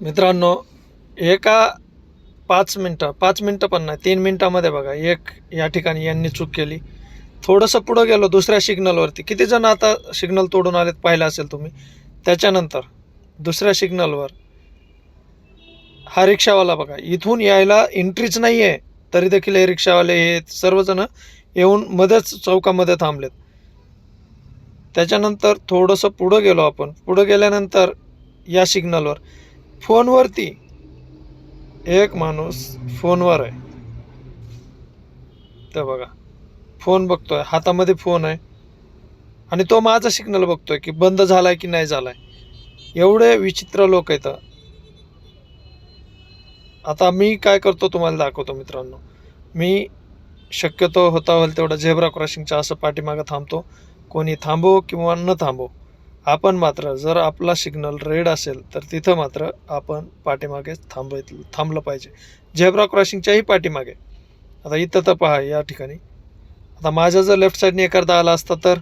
मित्रांनो, एका 5 मिनटं पण नाही, 3 मिनटामध्ये बघा एक या ठिकाणी यांनी चूक केली. थोडंसं पुढं गेलो दुसऱ्या सिग्नलवरती, किती जण आता सिग्नल तोडून आलेत पाहिलं असेल तुम्ही. त्याच्यानंतर दुसऱ्या सिग्नलवर हा रिक्षावाला बघा, इथून यायला एंट्रीच नाही आहे, तरी देखील हे रिक्षावाले हे सर्वजण येऊन मध्येच चौकामध्ये थांबलेत. त्याच्यानंतर थोडंसं पुढं गेलो आपण. पुढं गेल्यानंतर या सिग्नलवर फोनवरती एक माणूस फोनवर आहे. ते बघा, फोन बघतोय, हातामध्ये फोन आहे आणि तो माझा सिग्नल बघतोय की बंद झालाय की नाही झालाय. एवढे विचित्र लोक आहेत. आता मी काय करतो तुम्हाला दाखवतो मित्रांनो. मी शक्यतो होता होईल तेवढं झेब्रा क्रॉसिंगच्या असं पाठीमागं थांबतो. कोणी थांबो किंवा न थांबो, आपण मात्र जर आपला सिग्नल रेड असेल तर तिथं मात्र आपण पाठीमागे थांबलं पाहिजे, झेब्रा क्रॉसिंगच्याही पाठीमागे. आता इथं तर पहा या ठिकाणी, आता माझ्या जर लेफ्ट साईडने एखादा आला असता तर